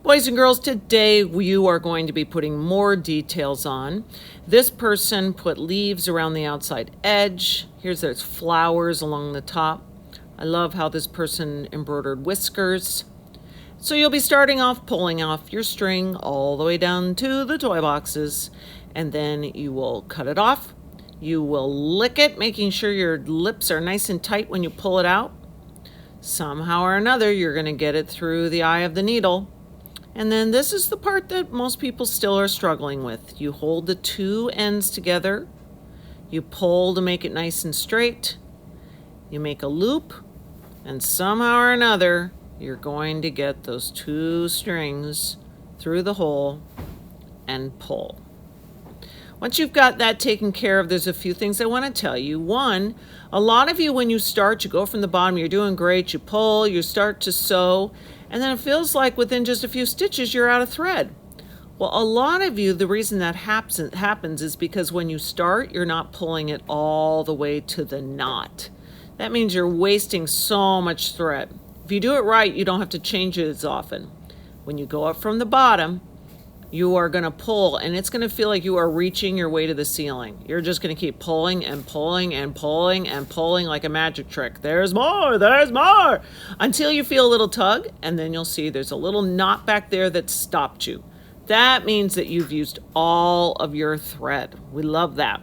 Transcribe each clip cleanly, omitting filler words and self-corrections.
Boys and girls, today you are going to be putting more details on. This person put leaves around the outside edge. There's flowers along the top. I love how this person embroidered whiskers. So you'll be starting off pulling off your string all the way down to the toy boxes, and then you will cut it off. You will lick it, making sure your lips are nice and tight when you pull it out. Somehow or another, you're going to get it through the eye of the needle. And then this is the part that most people still are struggling with. You hold the two ends together. You pull to make it nice and straight. You make a loop, and somehow or another, you're going to get those two strings through the hole and pull. Once you've got that taken care of, there's a few things I want to tell you. One, a lot of you, when you start, you go from the bottom, you're doing great, you pull, you start to sew, and then it feels like within just a few stitches, you're out of thread. Well, a lot of you, the reason that happens is because when you start, you're not pulling it all the way to the knot. That means you're wasting so much thread. If you do it right, you don't have to change it as often. When you go up from the bottom, you are going to pull, and it's going to feel like you are reaching your way to the ceiling. You're just going to keep pulling and pulling and pulling and pulling like a magic trick. There's more, until you feel a little tug, and then you'll see there's a little knot back there that stopped you. That means that you've used all of your thread. We love that.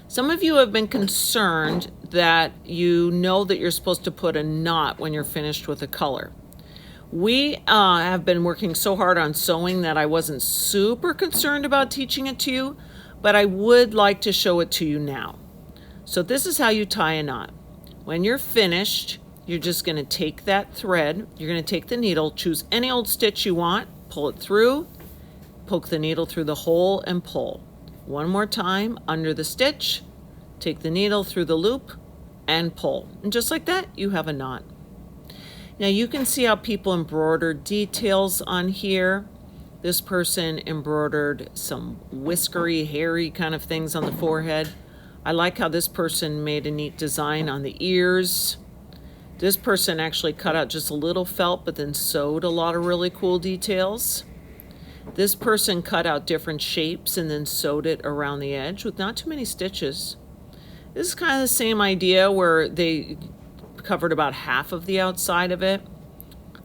Some of you have been concerned that you know that you're supposed to put a knot when you're finished with a color. We have been working so hard on sewing that I wasn't super concerned about teaching it to you, but I would like to show it to you now. So this is how you tie a knot. When you're finished, you're just going to take that thread, you're going to take the needle, choose any old stitch you want, pull it through, poke the needle through the hole and pull. One more time, under the stitch, take the needle through the loop and pull. And just like that, you have a knot. Now you can see how people embroidered details on here. This person embroidered some whiskery, hairy kind of things on the forehead. I like how this person made a neat design on the ears. This person actually cut out just a little felt, but then sewed a lot of really cool details. This person cut out different shapes and then sewed it around the edge with not too many stitches. This is kind of the same idea where they covered about half of the outside of it.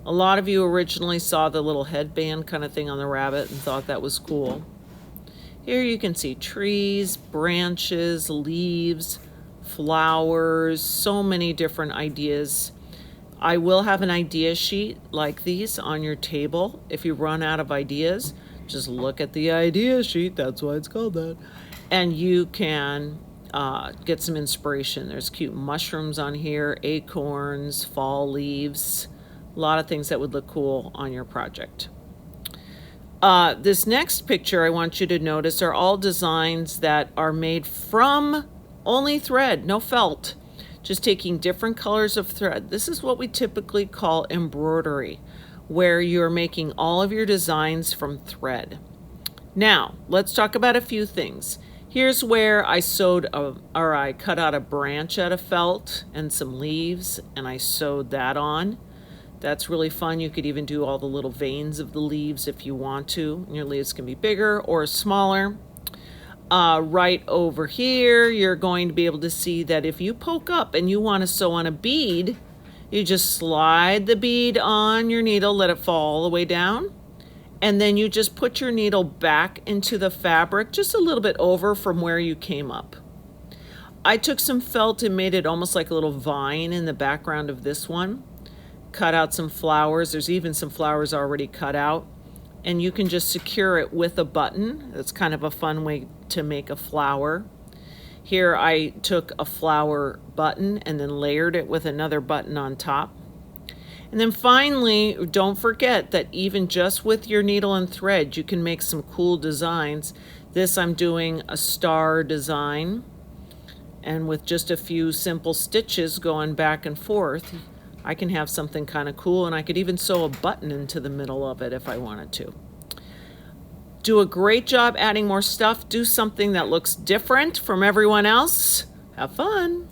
A lot of you originally saw the little headband kind of thing on the rabbit and thought that was cool. Here you can see trees, branches, leaves, flowers, so many different ideas. I will have an idea sheet like these on your table. If you run out of ideas, just look at the idea sheet. That's why it's called that. And you can get some inspiration. There's cute mushrooms on here, acorns, fall leaves, a lot of things that would look cool on your project. This next picture I want you to notice are all designs that are made from only thread, no felt, just taking different colors of thread. This is what we typically call embroidery, where you're making all of your designs from thread. Now, let's talk about a few things. Here's where I I cut out a branch out of felt and some leaves, and I sewed that on. That's really fun. You could even do all the little veins of the leaves if you want to. Your leaves can be bigger or smaller. Right over here, you're going to be able to see that if you poke up and you want to sew on a bead, you just slide the bead on your needle, let it fall all the way down. And then you just put your needle back into the fabric, just a little bit over from where you came up. I took some felt and made it almost like a little vine in the background of this one. Cut out some flowers. There's even some flowers already cut out. And you can just secure it with a button. That's kind of a fun way to make a flower. Here I took a flower button and then layered it with another button on top. And then finally, don't forget that even just with your needle and thread, you can make some cool designs. This I'm doing a star design, and with just a few simple stitches going back and forth, I can have something kind of cool, and I could even sew a button into the middle of it if I wanted to. Do a great job adding more stuff. Do something that looks different from everyone else. Have fun.